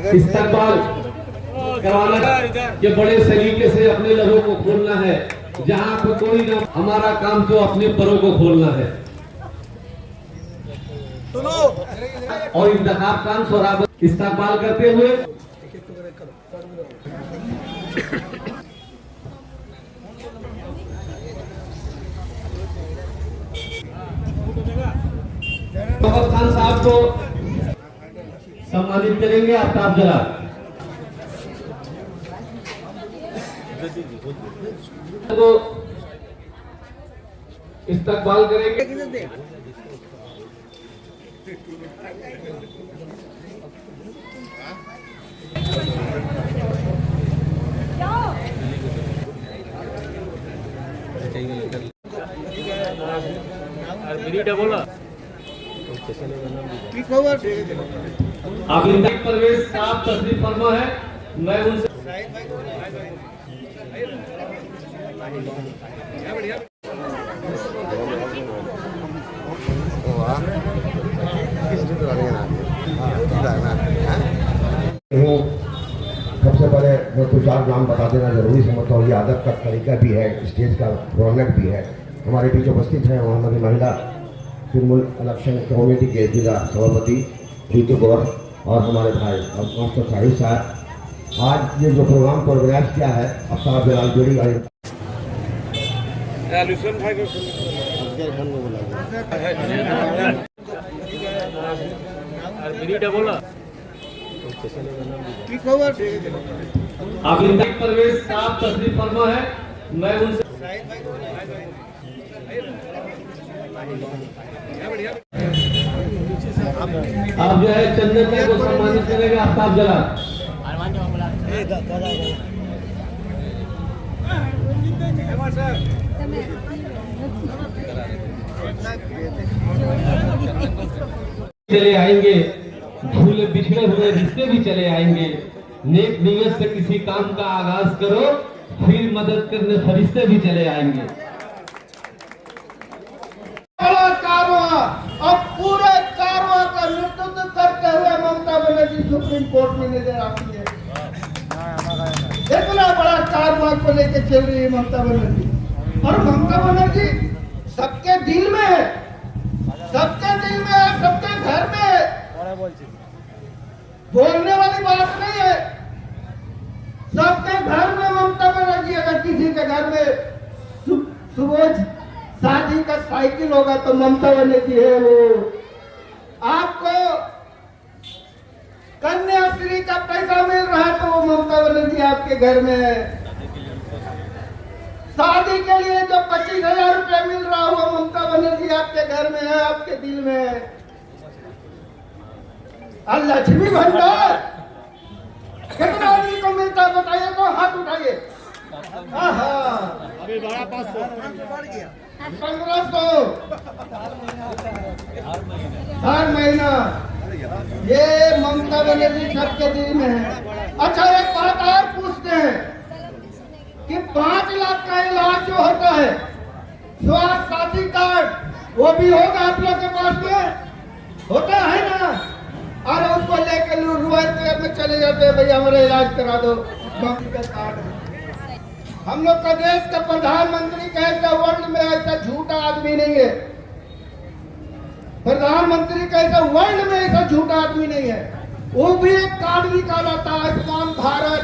इस्तकबाल करवाना, ये बड़े सलीके से अपने लबों को खोलना है। जहाँ पे कोई ना, हमारा काम तो अपने परों को खोलना है। और इंतखाब का सौराब इस्तकबाल करते हुए खान साहब को सम्मानित करेंगे। आफ्ताब जला तो इस्तकबाल करेंगे। अभी परवेज साहब तशरीफ फरमा है, मैं उनसे सबसे पहले मैं कुछ चार नाम बता देना जरूरी समझता हूँ। ये अदब का तरीका भी है, स्टेज का रौनक भी है। हमारे बीच उपस्थित है वहाँ हमारी महिला तृणमूल इलेक्शन कमेटी के जिला सभापति ऋतु गौर और हमारे भाई मास्टर साहिब साहब। आज ये जो प्रोग्राम को ऑर्गेनाइज किया है आफ्ताब जलाल जोड़ी अभी परवेज साहब तशरीफ फरमा है, मैं उनसे आप जो है चंदन भाई को सम्मानित करेंगे। आफ्ताब जला चले आएंगे, भूले बिछड़े हुए रिश्ते भी चले आएंगे। नेक नियत से किसी काम का आगाज करो, फिर मदद करने फरिश्ते भी चले आएंगे। अब पूरे कारवां का नेतृत्व करते हुए ममता बनर्जी सुप्रीम कोर्ट में नजर आती है। इतना बड़ा कारवां को लेकर चल रही है ममता बनर्जी। और ममता बनर्जी सबके दिल में है, सबके दिल में है, सबके घर में है। बोलने वाली बात नहीं है, सबके घर में ममता बनर्जी। अगर किसी के घर में सुबह शादी का साइकिल होगा तो ममता बनर्जी है वो। आपको कन्याश्री का पैसा मिल रहा है तो वो ममता बनर्जी आपके घर में है। शादी के लिए जो 25,000 रुपया मिल रहा है वो ममता बनर्जी आपके घर में है, आपके दिल में है। और लक्ष्मी भंडार कितना आदमी को मिलता है बताइए तो हाथ उठाइए। अभी बड़ा 1500 हर महीना, ये ममता बनर्जी सबके दिल में है। अच्छा एक बात और पूछते हैं कि 5 लाख का इलाज जो होता है स्वास्थ्य साथी कार्ड, वो भी होगा आप लोग के पास में? होता है ना? और उसको लेकर रुपये में चले जाते हैं, भैया हमारा इलाज करा दो, कार्ड। हम लोग का देश का प्रधानमंत्री कैसा वर्ल्ड में ऐसा झूठा आदमी नहीं है। प्रधानमंत्री कैसा वर्ल्ड में ऐसा झूठा आदमी नहीं है। वो भी एक कार्ड निकाला था, आयुष्मान भारत।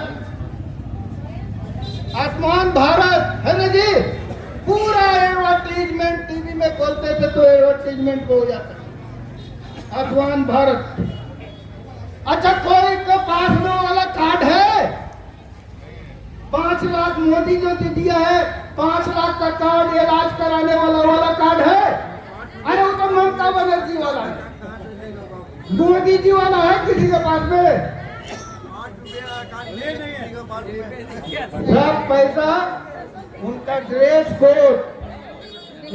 आयुष्मान भारत है ना जी, पूरा एडवर्टीजमेंट टीवी में बोलते थे तो एडवर्टीजमेंट हो जाता। आयुष्मान भारत। अच्छा कोई के पास में वाला कार्ड है? 5 लाख मोदी जो दिया है, 5 लाख का कार्ड इलाज कराने वाला कार्ड है? अरे वो तो ममता बनर्जी वाला है। मोदी जी वाला है किसी के पास में? सब पैसा उनका ड्रेस कोड,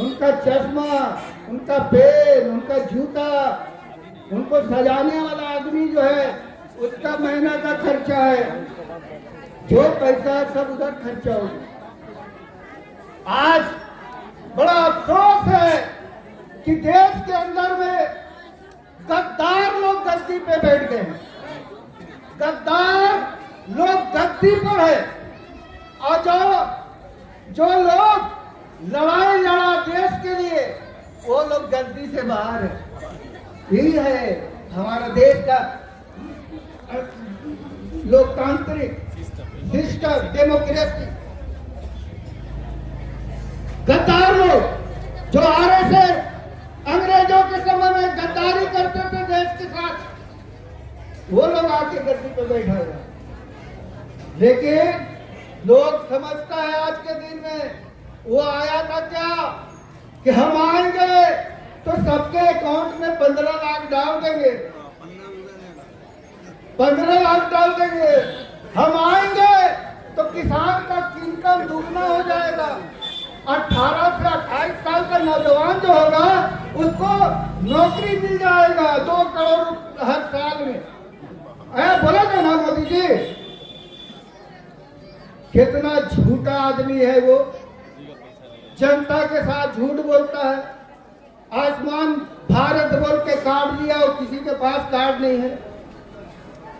उनका चश्मा, उनका पेन, उनका जूता, उनको सजाने वाला आदमी जो है उसका महीना का खर्चा है। जो पैसा सब उधर खर्चा हो गया। आज बड़ा अफसोस है कि देश के अंदर में गद्दार लोग गद्दी पे बैठ गए। गद्दार लोग गद्दी पर है, और जो लोग लड़ाई लड़ा देश के लिए वो लोग गद्दी से बाहर है। यही है हमारा देश का लोकतांत्रिक सिस्टम, डेमोक्रेसी। गद्दार लोग जो आरएसएस अंग्रेजों के समय में गद्दारी करते थे देश के साथ, वो लोग आके गद्दी पे बैठा हुआ। लेकिन लोग समझता है आज के दिन में वो आया था क्या कि हम आएंगे तो सबके अकाउंट में 15 लाख डाल देंगे, 15 लाख डाल देंगे। हम आएंगे तो किसान का इनकम दुगना हो जाएगा। 18 से 28 साल का नौजवान जो होगा उसको नौकरी मिल जाएगा 2 करोड़ हर साल में। बोला था ना मोदी जी, कितना झूठा आदमी है वो, जनता के साथ झूठ बोलता है। आयुष्मान भारत बोल के कार्ड लिया और किसी के पास कार्ड नहीं है।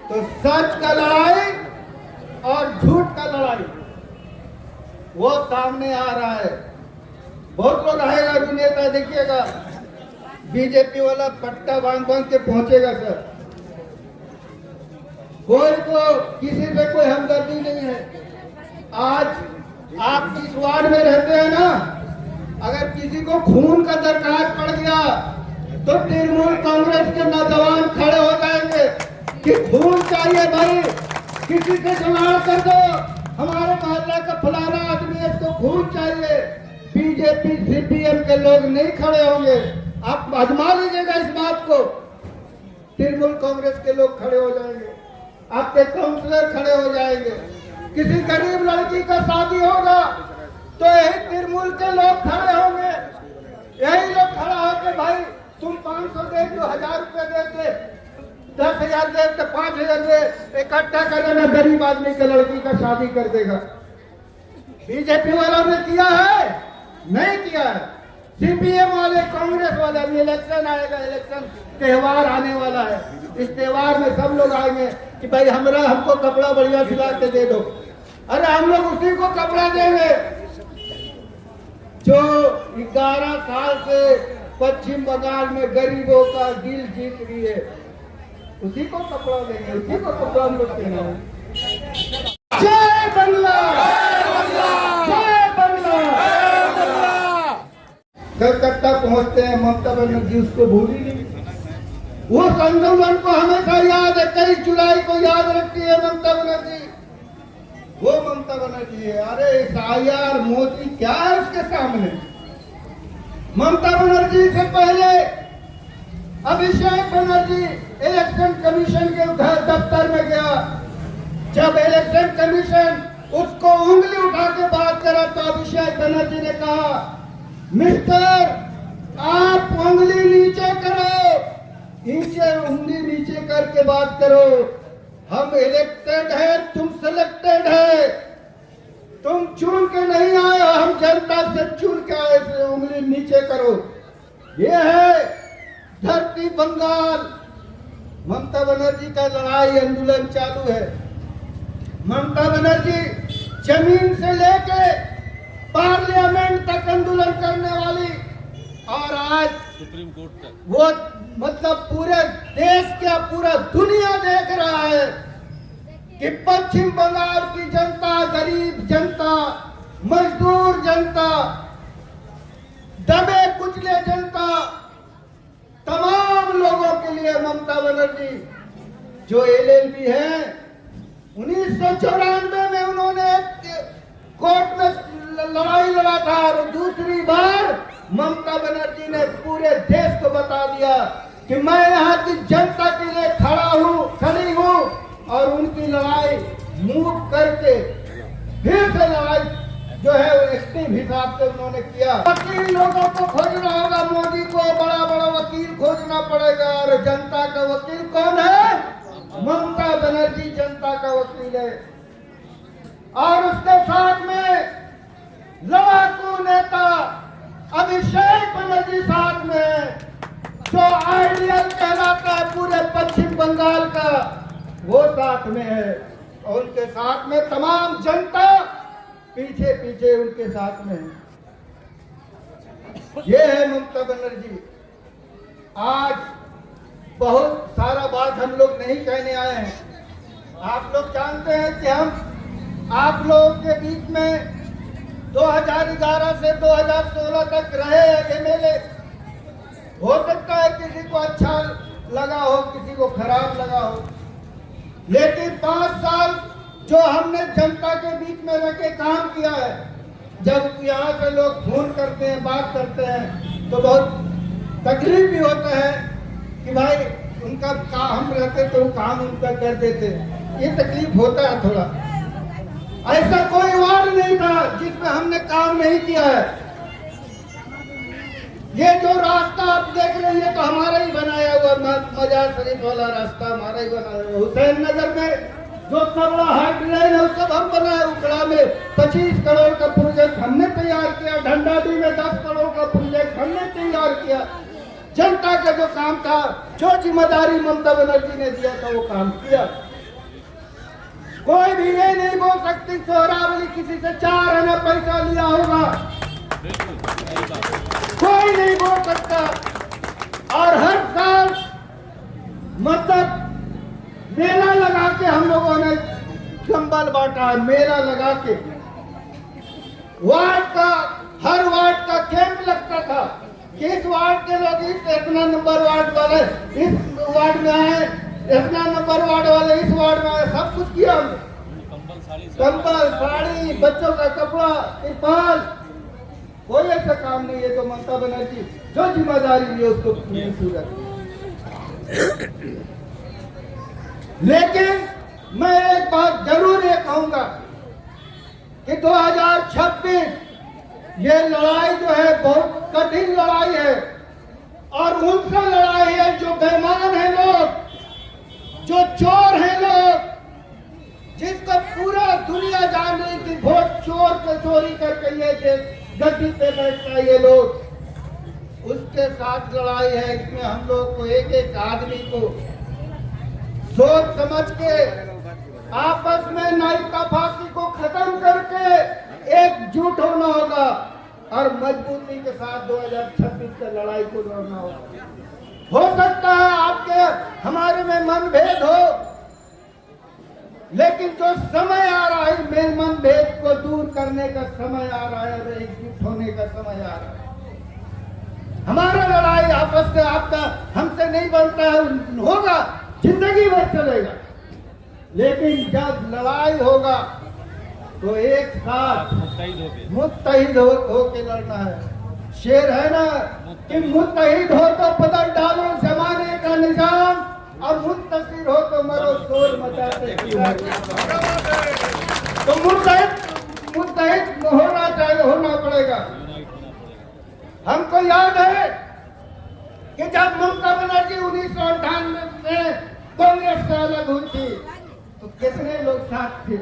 तो सच का लड़ाई और झूठ का लड़ाई वो सामने आ रहा है। बहुत लोग आएगा अभिनेता, देखिएगा बीजेपी वाला पट्टा बांध बांध के पहुंचेगा सर। कोई को किसी से कोई हमदर्दी नहीं है। आज आप जिस वार्ड में रहते हैं ना, अगर किसी को खून का दरकार पड़ गया तो तृणमूल कांग्रेस के नौजवान खड़े हो जाएंगे कि खून चाहिए भाई, किसी से जुगाड़ कर दो, हमारे मोहल्ला का फलाना आदमी है, इसको खून चाहिए। बीजेपी सीपीएम के लोग नहीं खड़े होंगे। आप आजमा लीजिएगा इस बात को। तृणमूल कांग्रेस के लोग खड़े हो जाएंगे, आपके काउंसलर खड़े हो जाएंगे। किसी गरीब लड़की का शादी होगा तो यही तृणमूल के लोग खड़े होंगे। यही लोग खड़ा होकर भाई तुम 500 दे दो, 1000 रुपए देते, 10,000 देते, 5,000 दे, इकट्ठा कर लेना, गरीब आदमी के लड़की का शादी कर देगा। बीजेपी वालों ने किया है? नहीं किया है। सीपीएम वाले, कांग्रेस वाले, अभी इलेक्शन आएगा, इलेक्शन त्योहार आने वाला है। इस त्योहार में सब लोग आएंगे कि भाई हमको कपड़ा बढ़िया सिला के दे दो। अरे हम लोग उसी को कपड़ा देंगे जो 11 साल से पश्चिम बंगाल में गरीबों का दिल जीत रही है। उसी को कपड़ा देंगे, उसी को कपड़ा हम लोग देना है। जय बंगला, जय बंगला। कलकत्ता पहुंचते हैं, ममता बनर्जी उसको भूल ही नहीं। वो आंदोलन को हमेशा याद है, 23 जुलाई को याद रखती है ममता बनर्जी। वो ममता बनर्जी है। अरे यार मोदी क्या है उसके सामने। ममता बनर्जी से पहले अभिषेक बनर्जी इलेक्शन कमीशन के दफ्तर में गया। जब इलेक्शन कमीशन उसको उंगली उठा के बात करा तो अभिषेक बनर्जी ने कहा, मिस्टर आप उंगली नीचे करो, नीचे उंगली नीचे करके बात करो। हम इलेक्टेड है, तुम सिलेक्टेड है, तुम चुन के नहीं आए, हम जनता से चुन के आए, से उंगली नीचे करो। ये है धरती बंगाल। ममता बनर्जी का लड़ाई आंदोलन चालू है। ममता बनर्जी जमीन से लेके पार्लियामेंट तक आंदोलन करने वाली, और आज सुप्रीम कोर्ट तक वो मतलब पूरे देश का पूरा दुनिया देख रहा है कि पश्चिम बंगाल की जनता, गरीब जनता, मजदूर जनता, दबे कुचले जनता, तमाम लोगों के लिए ममता बनर्जी जो एलएलबी है, 1994 में उन्होंने कोर्ट में लड़ाई लड़ा था, और दूसरी बार ममता बनर्जी ने पूरे देश को बता दिया कि मैं यहाँ की जनता के लिए खड़ी हूँ, और उनकी लड़ाई मूव करके फिर से लड़ाई जो है वो एक्टिव हिसाब से उन्होंने किया। वकील लोगों को खोजना होगा, मोदी को बड़ा बड़ा वकील खोजना पड़ेगा, और जनता का वकील कौन है? ममता बनर्जी जनता का वकील है। और उसके साथ में लड़ाकू नेता अभिषेक बनर्जी साथ में, जो आइडियल कहलाता है पूरे पश्चिम बंगाल का, वो साथ में है और उनके साथ में तमाम जनता पीछे पीछे उनके साथ में है। ये है ममता बनर्जी। आज बहुत सारा बात हम लोग नहीं कहने आए हैं। आप लोग जानते हैं कि हम आप लोगों के बीच में 2011 से 2016 तक रहे एमएलए। हो सकता है किसी को अच्छा लगा हो, किसी को खराब लगा हो, लेकिन 5 साल जो हमने जनता के बीच में रह के काम किया है, जब यहाँ से लोग फोन करते हैं, बात करते हैं, तो बहुत तकलीफ भी होता है कि भाई उनका काम रहते तो काम उनका कर देते। ये तकलीफ होता है थोड़ा। ऐसा कोई वार्ड नहीं था जिसमें हमने काम नहीं किया है। ये जो रास्ता आप देख रहे हैं, ये तो हमारा ही बनाया हुआ मजार शरीफ वाला रास्ता हमारा ही बनाया हुआ। हुसैन नगर में जो सबड़ा हाट लाइन है, सब हम बनाए। उकड़ा में 25 करोड़ का प्रोजेक्ट हमने तैयार किया। ढंडाडी में 10 करोड़ का प्रोजेक्ट हमने तैयार किया। जनता का जो काम था, जो जिम्मेदारी ममता बनर्जी ने दिया था, वो काम किया। कोई भी ये नहीं बोल सकती सोहरावली किसी से 4 आना पैसा लिया होगा, कोई नहीं बोल सकता। और हर साल मतलब मेला लगा के हम लोगों ने कंबल बांटा है। मेला लगा के वार्ड का, हर वार्ड का कैंप लगता था कि इस वार्ड के लोग इस इतना नंबर वार्ड वाले इस वार्ड में आए, इतना नंबर वार्ड वाले इस वार्ड में आए। सब कुछ किया हमने। कंबल, साड़ी, बच्चों का कपड़ा, तिरपाल, कोई ऐसा काम नहीं है। तो ममता बनर्जी जो जिम्मेदारी ली उसको पूरा किया। लेकिन मैं एक बात जरूर ये कहूंगा कि 2026 ये लड़ाई जो है बहुत कठिन लड़ाई है। और उनसे लड़ाई है जो बेईमान है लोग, जो चोर है लोग, जिसको पूरा दुनिया जान रही थी वोट चोर को चोरी करके ये गद्दी पे बैठता है ये लोग। उसके साथ लड़ाई है। इसमें हम लोग को एक एक आदमी को सोच समझ के आपस में नाइंसाफी को खत्म करके एकजुट होना होगा और मजबूती के साथ 2026 के लड़ाई को लड़ना होगा। हो सकता है आपके हमारे में मनभेद हो, लेकिन जो समय आ रहा है मेरे मनभेद को दूर करने का समय आ रहा है और एकजुट होने का समय आ रहा है। हमारा लड़ाई आपस से आपका हमसे नहीं बनता है, होगा जिंदगी भर चलेगा। लेकिन जब लड़ाई होगा तो एक साथ मुत्तहिद हो के लड़ना है। शेर है ना कि मुत्तहिद हो तो बदल डालो जमाने का निजाम और मुत्तसिर हो तो मरो शोर मचाते। तो मुत्तहिद होना चाहिए, होना पड़ेगा। हमको याद है कि जब ममता बनर्जी 1998 में कांग्रेस से अलग हुई थी तो कितने लोग साथ थे।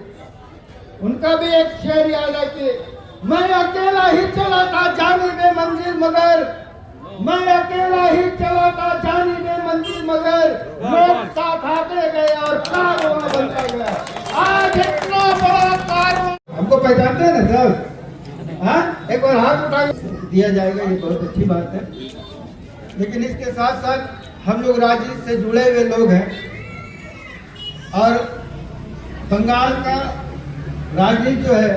उनका भी एक शेर याद है कि मैं अकेला ही चला था जानी बे मंजिल मगर, मैं अकेला ही चला था जानी बे मंजिल मगर, लोग साथ आते गए और कारवां बनता गया। आज इतना बड़ा कारवां। हमको पहचानते हैं ना सर? हाँ, एक बार हाथ उठा दिया जाएगा, ये बहुत अच्छी बात है। लेकिन इसके साथ साथ हम लोग राजनीति से जुड़े हुए लोग हैं और बंगाल का राजनीति जो है,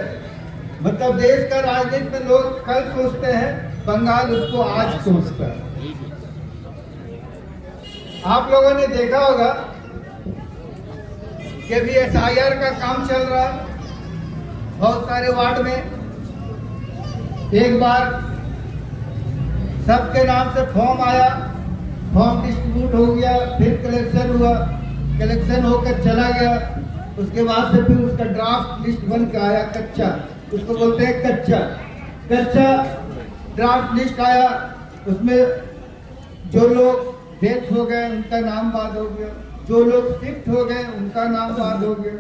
मतलब देश का राजनीति में लोग कल सोचते हैं, बंगाल उसको आज सोचता है। आप लोगों ने देखा होगा कि अभी SIR का काम चल रहा है बहुत सारे वार्ड में। एक बार सबके नाम से फॉर्म आया, फॉर्म डिस्ट्रीब्यूट हो गया, फिर कलेक्शन हुआ, कलेक्शन होकर चला गया। उसके बाद से फिर उसका ड्राफ्ट लिस्ट बन के आया कच्चा, उसको बोलते हैं कच्चा ड्राफ्ट लिस्ट आया। उसमें जो लोग डेथ हो गए उनका नाम बाद हो गया, जो लोग शिफ्ट हो गए उनका नाम बाद हो गया,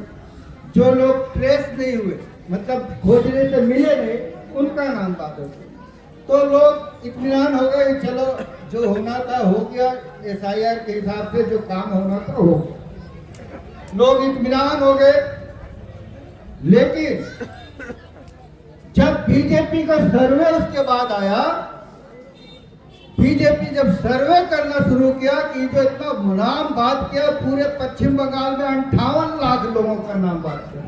जो लोग ट्रेस नहीं हुए मतलब खोजने से मिले नहीं उनका नाम बाद हो गया। तो लोग इत्मीनान हो गए, चलो जो होना था हो गया, SIR के हिसाब से जो काम होना था हो गया। लोग इत्मीनान हो गए। लेकिन जब बीजेपी का सर्वे उसके बाद आया, बीजेपी जब सर्वे करना शुरू किया कि जो इतना नाम बात किया, पूरे पश्चिम बंगाल में 58 लाख लोगों का नाम बात किया,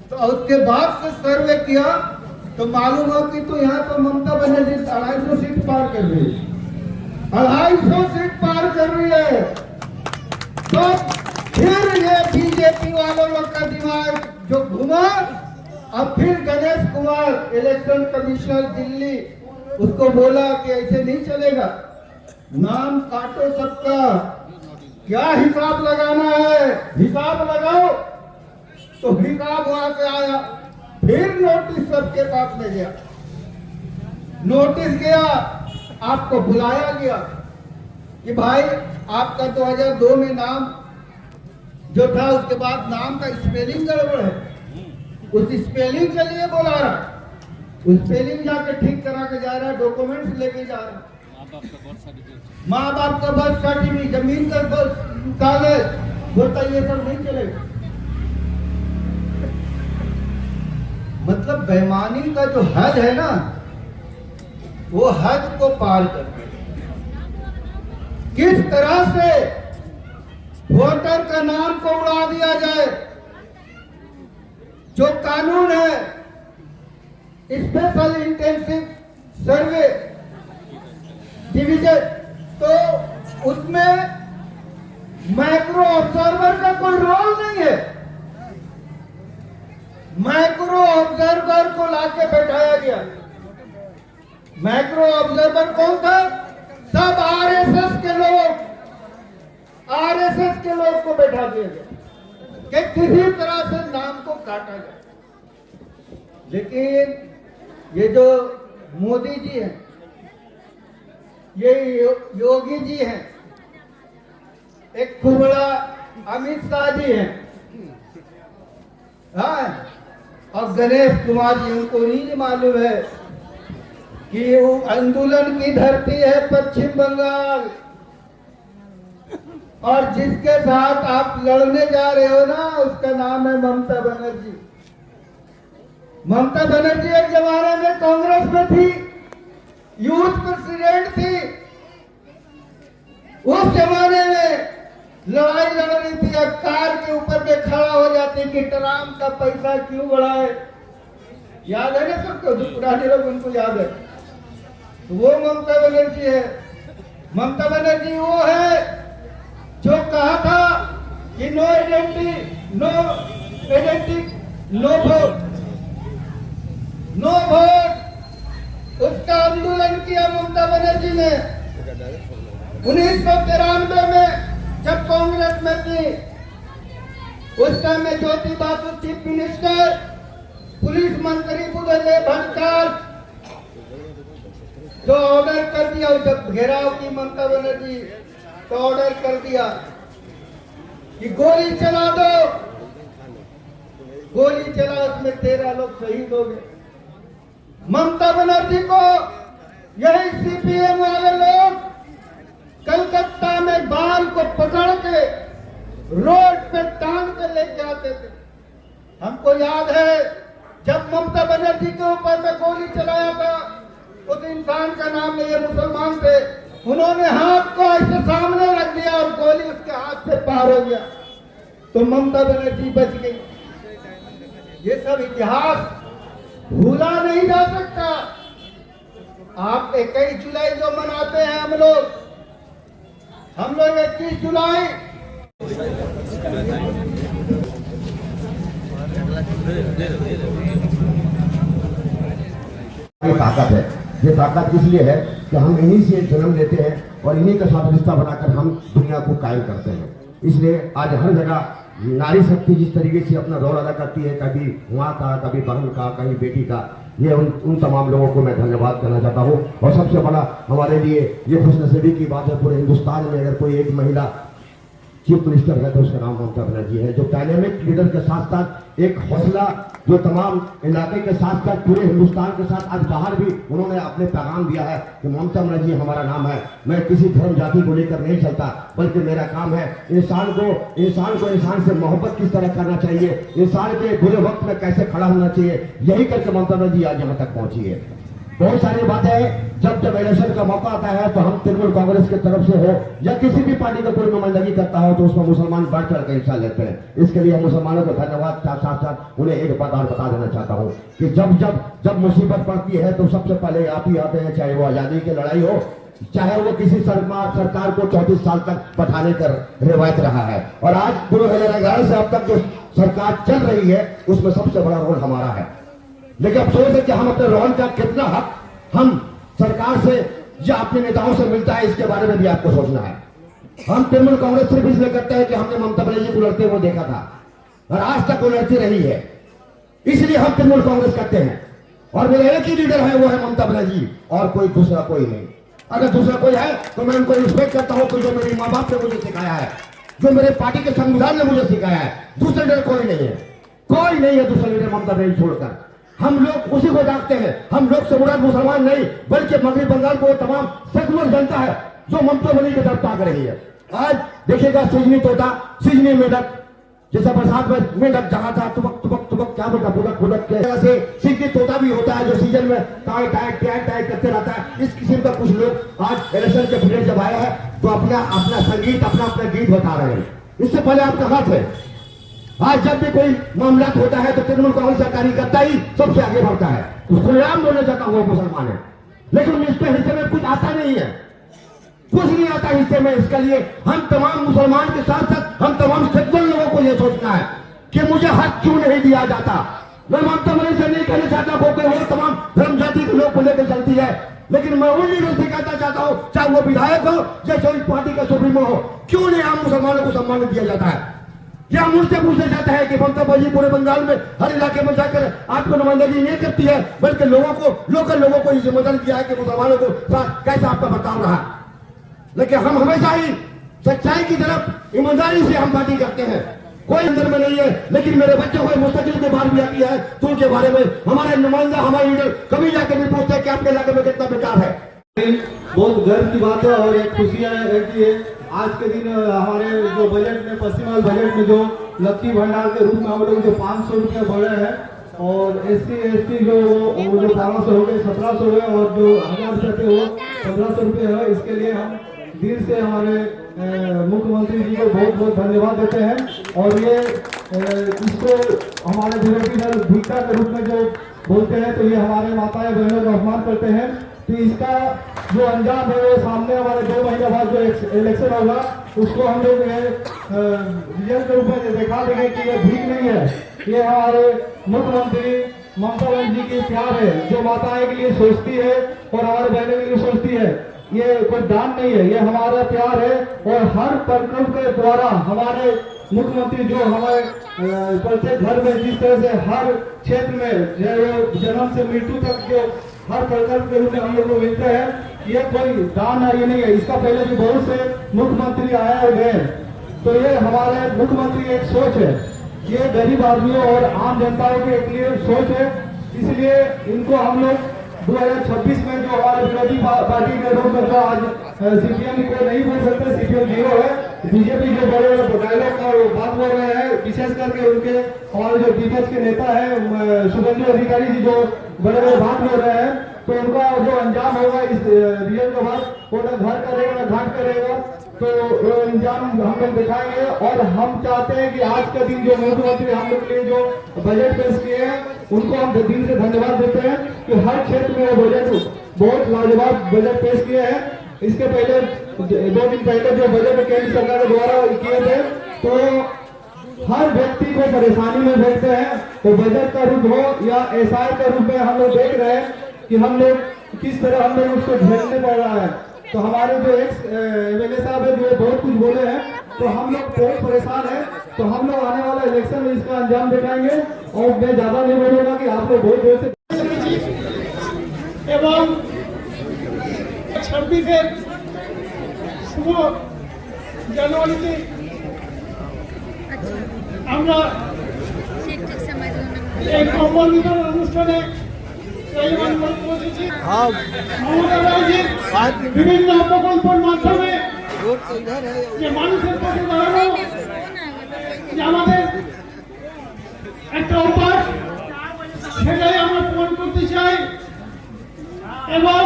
तो उसके बाद से सर्वे किया तो मालूम हो कि तो यहाँ तो ममता बनर्जी 250 सीट पार कर रही है, 250 सीट पार कर रही है। तो फिर ये बीजेपी वालों लोग का दिमाग जो घुमा, अब फिर गणेश कुमार इलेक्शन कमिश्नर दिल्ली उसको बोला कि ऐसे नहीं चलेगा, नाम काटो सबका, क्या हिसाब लगाना है हिसाब लगाओ। तो हिसाब वहां से आया, फिर नोटिस सबके पास में गया, नोटिस गया, आपको बुलाया गया कि भाई आपका 2002 में नाम जो था उसके बाद नाम का स्पेलिंग गड़बड़ है, उस स्पेलिंग के लिए बुला रहा, उस स्पेलिंग जाके ठीक करा के जा रहा है, डॉक्यूमेंट्स लेके जा रहा है, माँ बाप का बर्थ सर्टिफिकेट, जमीन का कागज, बोलता ये सब नहीं चलेगा। मतलब बेईमानी का जो हद है ना, वो हद को पार कर गए। किस तरह से वोटर का नाम को उड़ा दिया जाए, जो कानून है स्पेशल इंटेंसिव सर्वे डिवीजन, तो उसमें माइक्रो ऑब्जर्वर का कोई रोल नहीं है। माइक्रो ऑब्जर्वर को लाके बैठाया गया। माइक्रो ऑब्जर्वर कौन था? सब आरएसएस के लोग, आरएसएस के लोग को बैठा दिया गया कि किसी तरह से नाम को काटा जाए। लेकिन ये जो मोदी जी हैं, ये योगी जी हैं, एक खूब बड़ा अमित शाह जी हैं, हाँ, और गणेश कुमार जी, उनको नहीं मालूम है कि वो आंदोलन की धरती है पश्चिम बंगाल, और जिसके साथ आप लड़ने जा रहे हो ना, उसका नाम है ममता बनर्जी। ममता बनर्जी एक जमाने में कांग्रेस में थी, यूथ प्रेसिडेंट थी, उस जमाने में लड़ाई लड़ रही थी, अब कार के ऊपर में खड़ा हो जाती कि ट्राम का पैसा क्यों बढ़ाए, याद है ना सबको, जो पुराने लोग उनको याद है। तो वो ममता बनर्जी है। ममता बनर्जी वो है जो कहा था कि no identity no vote, no vote, उसका आंदोलन किया ममता बनर्जी ने। 1993 में जब कांग्रेस में थी, उस टाइम में ज्योति बासु चीफ मिनिस्टर, पुलिस मंत्री बुद्धदेव भटनागर जो ऑर्डर कर दिया, जब घेराव की ममता बनर्जी, तो ऑर्डर कर दिया कि गोली चला दो, गोली चला, उसमें 13 लोग शहीद हो गए। ममता बनर्जी को यही सीपीएम वाले लोग कलकत्ता में बाल को पकड़ के रोड पे टांग के लेके आते थे। हमको याद है जब ममता बनर्जी के ऊपर में गोली चलाया था, उस इंसान का नाम नहीं है, मुसलमान थे, उन्होंने हाथ को ऐसे सामने रख दिया और गोली उसके हाथ से पार हो गया, तो ममता बनर्जी बच गई। ये सब इतिहास भूला नहीं जा सकता। आप 21 जुलाई जो मनाते हैं हम लोग 21 जुलाई ताकत है। ये ताकत इसलिए है कि हम इन्हीं से जन्म लेते हैं और इन्हीं के साथ रिश्ता बनाकर हम दुनिया को कायम करते हैं। इसलिए आज हर जगह नारी शक्ति जिस तरीके से अपना रोल अदा करती है, कभी माँ का, कभी बहन का, कभी बेटी का, ये उन तमाम लोगों को मैं धन्यवाद करना चाहता हूँ। और सबसे बड़ा हमारे लिए ये खुशनसीबी की बात है, पूरे हिंदुस्तान में अगर कोई एक महिला चीफ मिनिस्टर है तो उसका नाम ममता बनर्जी है, जो डायनेमिक लीडर के साथ साथ एक हौसला जो तमाम इलाके के साथ साथ पूरे हिंदुस्तान के साथ आज बाहर भी उन्होंने अपने पैगाम दिया है कि ममता बनर्जी हमारा नाम है। मैं किसी धर्म जाति को लेकर नहीं चलता, बल्कि मेरा काम है इंसान को इंसान से मोहब्बत किस तरह करना चाहिए, इंसान के बुरे वक्त में कैसे खड़ा होना चाहिए, यही करके ममता बनर्जी आज यहाँ तक पहुंची है। बहुत सारी बातें हैं, जब इलेक्शन का मौका आता है तो हम तृणमूल कांग्रेस की तरफ से हो या किसी भी पार्टी का कोई नुमाइंदगी करता हो तो उसमें मुसलमान बढ़ चढ़ कर हिस्सा लेते हैं। इसके लिए मुसलमानों को धन्यवाद साथ साथ उन्हें एक बात और बता देना चाहता हूँ कि जब मुसीबत पड़ती है तो सबसे पहले आप ही आते हैं, चाहे वो आजादी की लड़ाई हो, चाहे वो किसी सरकार को 34 साल तक बैठाने का रिवायत रहा है। और आज 2011 से अब तक जो सरकार चल रही है उसमें सबसे बड़ा रोल हमारा है। लेकिन अफसोस है कि हम अपने रोल का कितना हक हम सरकार से या अपने नेताओं से मिलता है, इसके बारे में भी आपको सोचना है। हम तृणमूल कांग्रेस सिर्फ इसलिए करते हैं कि हमने ममता बनर्जी को लड़ते हुए देखा था और आज तक वो लड़ती रही है, इसलिए हम तृणमूल कांग्रेस करते हैं। और मेरा एक ही लीडर है, वो है ममता बनर्जी, और कोई दूसरा कोई नहीं। अगर दूसरा कोई है तो मैं उनको रिस्पेक्ट करता हूं कि जो मेरे माँ बाप ने मुझे सिखाया है, जो मेरे पार्टी के संविधान ने मुझे सिखाया है। दूसरा लीडर कोई नहीं है, कोई नहीं है दूसरा लीडर ममता बनर्जी छोड़कर। हम लोग उसी को डाकते हैं। हम लोग से मुराद मुसलमान नहीं, बल्कि मगरबी बंगाल को तमाम सेकुलर जनता है जो ममता बनर्जी की तरफ ताक रही है। आज देखिएगा सिजनी तोता, सिजनी मेढक, जैसा बरसात में मेढक जहां था तुबक तुबक तुबक क्या बोलता बुदक बुदक के से सिजनी तोता भी होता है जो सीजन में टाई टाई टाई टाई करते रहता है। इस किस्म का कुछ लोग आज इलेक्शन के पीरियड जब आया है तो अपना संगीत अपना गीत बता रहे हैं। इससे पहले आप कहाँ थे? आज जब भी कोई मामला होता है तो तृणमूल कांग्रेस का कार्यकर्ता ही सबसे आगे बढ़ता है। उसको नाम बोलना चाहता हूँ, मुसलमान है, लेकिन इसके हिस्से में कुछ आता नहीं है, कुछ नहीं आता हिस्से में। इसके लिए हम तमाम मुसलमान के साथ साथ हम तमाम सेकुलर लोगों को यह सोचना है कि मुझे हक क्यों नहीं दिया जाता। मैं ममता बनर्जी से नहीं कहना चाहता वो तमाम धर्म जाति के लोग को लेकर चलती है, लेकिन मैं उन लीडर से कहना चाहता हूँ, चाहे वो विधायक हो या कोई पार्टी का सुप्रीमो हो, क्यों नहीं हम मुसलमानों को सम्मान दिया जाता है। या मुझसे पूछा जाता है कि ममता बनर्जी पूरे बंगाल में हर इलाके में जाकर आपको नुमाइंदगी नहीं करती है, बल्कि लोकल लोगों को जिम्मेदारी दिया है कि मुसलमानों को साथ कैसा आपका बर्ताव रहा। लेकिन हम हमेशा ही सच्चाई की तरफ ईमानदारी से हम पार्टी करते हैं, कोई अंदर में नहीं है। लेकिन मेरे बच्चे को मुस्तकिल के बात भी आती है तो उनके बारे में हमारे नुमाइंदा हमारे लीडर कभी जाकर भी पूछते हैं कि आपके इलाके में कितना विकास है। बहुत गर्व की बात है और एक खुशियां रहती है। आज के दिन हमारे जो बजट में पश्चिम बंगाल बजट में जो लक्ष्मी भंडार के रूप में हम लोग जो 500 रुपये बढ़े हैं और SC/ST जो 1200 हो गए 1700 हुए और जो 1000 रुपये थे वो 1500 रुपये है। इसके लिए हम दिल से हमारे मुख्यमंत्री जी को बहुत बहुत धन्यवाद देते हैं। और ये इसको हमारे विरोधी दल भिक्षा के रूप में जो बोलते हैं तो ये हमारे माताएं बहनों का अपमान करते हैं। तो इसका जो अंजाम है वो सामने हमारे 2 महीने बाद जो इलेक्शन होगा उसको हम लोग रिजल्ट के रूप में दिखा देंगे कि ये भीख नहीं है, ये हमारे मुख्यमंत्री ममता बनर्जी की प्यार है जो माताएं के लिए सोचती है और हमारे बहनों के लिए सोचती है। ये कोई दान नहीं है, ये हमारा प्यार है। और हर प्रकल्प के द्वारा हमारे मुख्यमंत्री जो हमारे प्रत्येक घर में जिस तरह से हर क्षेत्र में जो जन्म से मृत्यु तक जो हर प्रकल्प के रूप में हम लोग को मिलते हैं, ये कोई दान है ये नहीं है। इसका पहले भी बहुत से मुख्यमंत्री आए और गए, तो ये हमारे मुख्यमंत्री एक सोच है, ये गरीब आदमियों और आम जनताओं के लिए सोच है। इसलिए इनको हम लोग 2026 में जो हमारे विरोधी पार्टी के लोग आज CPM को नहीं बोल सकते, CPM 0 है। बीजेपी जो बड़े डायलॉग और बात बोल रहे हैं, विशेष करके उनके हमारे जो विपक्ष के नेता है शुभेंदु अधिकारी जी जो बड़े बड़े बात बोल रहे हैं, तो उनका जो अंजाम होगा इस रिजल्ट के बाद वो ना घर करेगा ना घाट करेगा, तो वो अंजाम हम लोग दिखाएंगे। और हम चाहते हैं कि आज का दिन जो मुख्यमंत्री हम लोग के लिए जो बजट पेश किए हैं उनको हम दिल से धन्यवाद देते हैं कि हर क्षेत्र में वो बजट बहुत लाजवाब बजट पेश किए हैं। इसके पहले 2 दिन पहले जो बजट केंद्र सरकार के द्वारा किए थे तो हर व्यक्ति को परेशानी में देखते हैं, तो बजट का रूप हो या SR का रूप में हम लोग देख रहे हैं कि हम लोग किस तरह हम लोग उसको झेलने पड़ रहा है। तो हमारे जो MLA साहब है जो बहुत कुछ बोले हैं, तो हम लोग बहुत परेशान हैं। तो हम लोग आने वाला इलेक्शन में इसका अंजाम दिखाएंगे और मैं ज्यादा नहीं बोलूंगा कि आप लोग बहुत देर से एवं 26 जनवरी আমরা এই কম্বল বিতরণ অনুষ্ঠানে মমতা ব্যানার্জির বিভিন্ন প্রকল্পের মাধ্যমে যে মানুষের পাশে দাঁড়ানো যে আমাদের একটা অভ্যাস, সেটাই আমরা প্রমাণ করতে চাই। এবং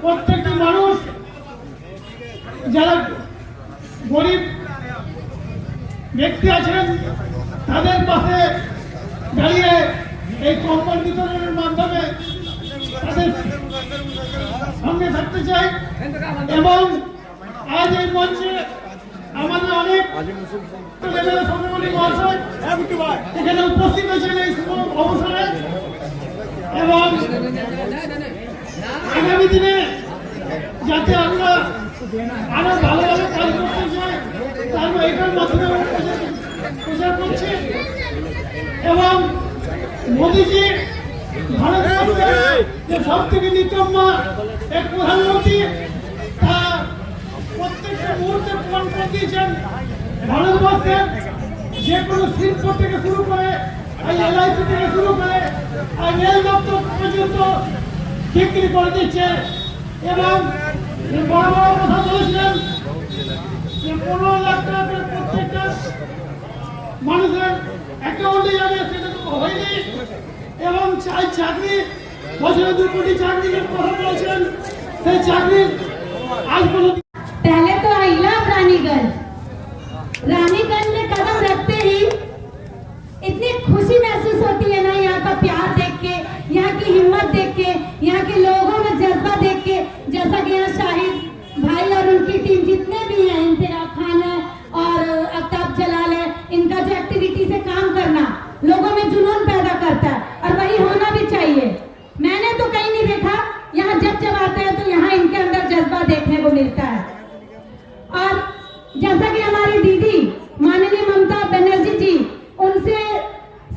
প্রত্যেকটি মানুষ যারা গরিব ব্যক্তি আছেন তাদের পাশে দাঁড়িয়ে এই কম্বল বিতরণের মাধ্যমে তাদের সামনে থাকতে চাই। এবং আজ এই মঞ্চে আমাদের অনেক মহাশয় এখানে উপস্থিত হয়েছেন এই অবসরে। এবং আগামী দিনে যাতে আমরা আরো ভালো ভালো কাজ করতে চাই তারপর এটার মাধ্যমে প্রচার করছি। এবং মোদীজি ভারতবর্ষের যে সব থেকে নিতম্মা এক প্রধানমন্ত্রী তা প্রত্যেকটা মুহূর্তে প্রমাণ করে দিয়েছেন। ভারতবর্ষের যে কোনো শিল্প থেকে শুরু করে LIC থেকে শুরু করে রেল দপ্তর পর্যন্ত বিক্রি করে দিচ্ছে। এবং বড় বড় কথা বলেছিলেন যে 15 লাখ টাকা করে প্রত্যেকটা মানুষের অ্যাকাউন্টে যাবে, সেটা তো হয়নি। এবং চাকরি বছরে 2 কোটি চাকরির কথা বলেছেন, সেই চাকরি আজ পর্যন্ত। पहले तो आई लव रानीगंज। रानीगंज में कदम रखते ही इतनी खुशी महसूस होती है ना, यहाँ का प्यार देख के, यहाँ की हिम्मत देख के, यहाँ के लोगों में जज्बा देख के। जैसा कि यहाँ शाहिद भाई और उनकी टीम जितने भी हैं, इंदिरा खान है और आफ्ताब जलाल है, इनका जो एक्टिविटी से काम करना लोगों में जुनून पैदा करता है और वही होना भी चाहिए। मैंने तो कहीं नहीं देखा, यहाँ जब आते हैं तो यहाँ इनके अंदर जज्बा देखने को मिलता है। और जैसा कि हमारी दीदी माननीय ममता बनर्जी जी, उनसे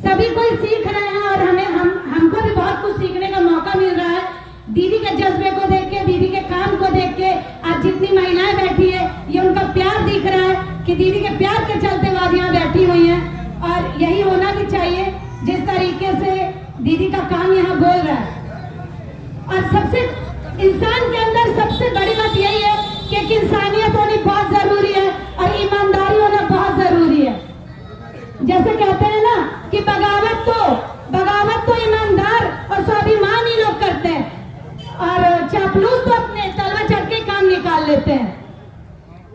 सभी कोई सीख रहे हैं और हमको भी बहुत कुछ सीखने का मौका मिल रहा है। दीदी के जज्बे को देख के, दीदी के काम को देख के आज जितनी महिलाएं बैठी है, ये उनका प्यार दिख रहा है कि दीदी के प्यार के चलते वो आज यहाँ बैठी हुई हैं। और यही होना भी चाहिए जिस तरीके से दीदी का काम यहाँ बोल रहा है। और सबसे इंसान के अंदर सबसे बड़ी बात यही है कि एक इंसानियत होनी बहुत जरूरी है और ईमानदारी होना बहुत जरूरी है। जैसे कहते हैं ना कि बगावत तो ईमानदार और स्वाभिमानी लोग करते हैं और चापलूस तो अपने तलवा चढ़ के काम निकाल लेते हैं।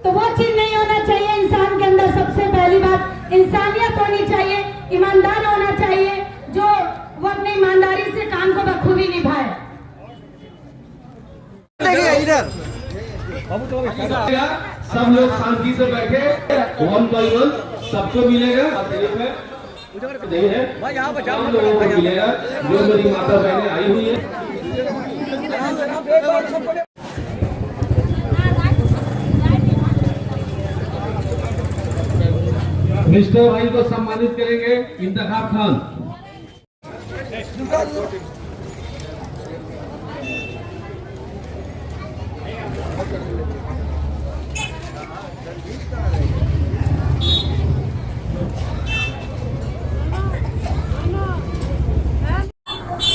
तो वो चीज नहीं होना चाहिए। इंसान के अंदर सबसे पहली बात इंसानियत होनी चाहिए, ईमानदार होना चाहिए, जो वो अपनी ईमानदारी से काम को बखूबी निभाए। सब लोग शांति से बैठे, 1 by 1 सबको मिलेगा। नहीं है, सब लोगों को मिलेगा जो मेरी माता बहनें आई हुई है। मिस्टर भाई को सम्मानित करेंगे इंतखाब खान।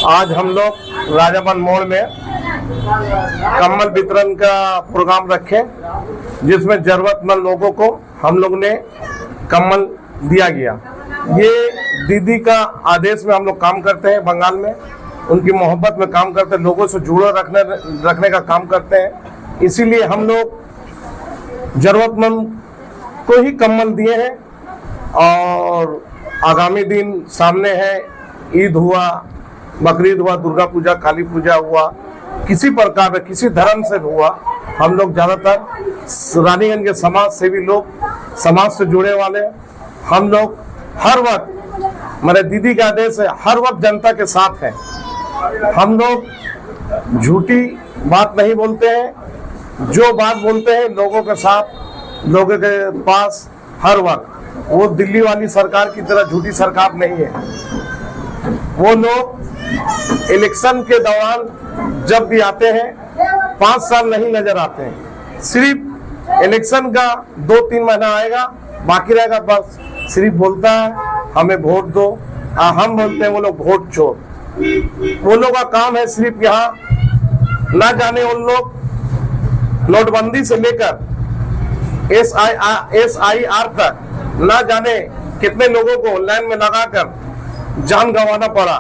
आज हम लोग राजाबन मोड़ में कम्बल वितरण का प्रोग्राम रखे, जिसमें जरूरतमंद लोगों को हम लोग ने कम्बल दिया गया। ये दीदी का आदेश में हम लोग काम करते हैं, बंगाल में उनकी मोहब्बत में काम करते हैं, लोगों से जुड़े रखने का काम करते हैं। इसीलिए हम लोग जरूरतमंद को ही कम्बल दिए हैं। और आगामी दिन सामने है, ईद हुआ, बकरीद हुआ, दुर्गा पूजा, काली पूजा हुआ, किसी प्रकार में किसी धर्म से हुआ, हम लोग ज्यादातर रानीगंज के समाज सेवी लोग, समाज से जुड़े वाले, हम लोग हर वक्त, मेरे दीदी का आदेश है, हर वक्त जनता के साथ हैं। हम लोग झूठी बात नहीं बोलते हैं, जो बात बोलते हैं लोगों के साथ, लोगों के पास हर वक्त। वो दिल्ली वाली सरकार की तरह झूठी सरकार नहीं है। वो लोग इलेक्शन के दौरान जब भी आते हैं 5 साल नहीं नजर आते हैं, सिर्फ इलेक्शन का 2-3 महीना आएगा, बाकी रहेगा बस सिर्फ बोलता है हमें वोट दो, हम बोलते हैं वो लोग वोट चोर। वो लोग का काम है सिर्फ यहाँ ना जाने उन लोग नोटबंदी से लेकर SIR तक ना जाने कितने लोगों को लाइन में लगाकर जान गंवाना पड़ा।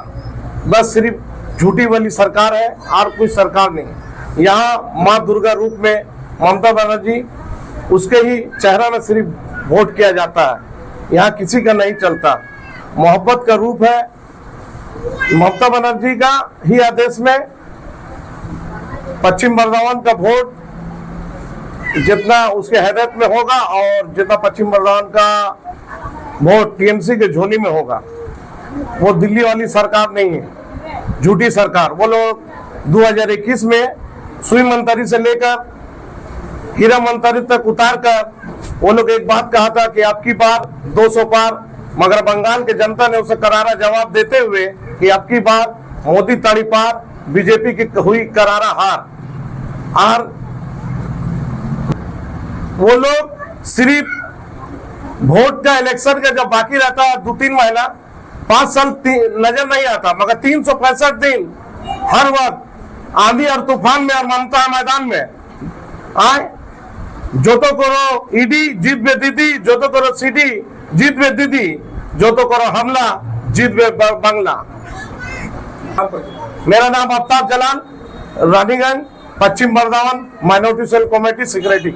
बस सिर्फ झूठी वाली सरकार है और कोई सरकार नहीं। यहाँ माँ दुर्गा रूप में ममता बनर्जी, उसके ही चेहरा में सिर्फ वोट किया जाता है। यहाँ किसी का नहीं चलता। मोहब्बत का रूप है ममता बनर्जी का ही आदेश में पश्चिम बर्दावन का वोट जितना उसके हिदायत में होगा और जितना पश्चिम बर्दावन का वोट TMC के झोली में होगा। वो दिल्ली वाली सरकार नहीं है, झूठी सरकार। वो लोग 2021 में सुई मंतरी से लेकर हीरा मंतरी तक उतार कर वो लोग एक बात कहा था कि आपकी बार 200 पार, मगर बंगाल के जनता ने उसे करारा जवाब देते हुए कि आपकी बार मोदी ताड़ी पार, बीजेपी की हुई करारा हार। और वो लोग सिर्फ वोट का इलेक्शन का जब बाकी रहता है 2-3 महीना 5 साल नजर नहीं आता, मगर 365 दिन हर वक्त आंधी और तूफान में और ममता मैदान में आए। जो तो करो ईडी जीत बे दीदी, जो तो करो सीडी जीत बे दीदी, जो तो करो हमला जीत बे बंगला। मेरा नाम आफ्ताब जलाल, रानीगंज, पश्चिम बर्दावन, माइनॉरिटी सेल कमेटी सेक्रेटरी।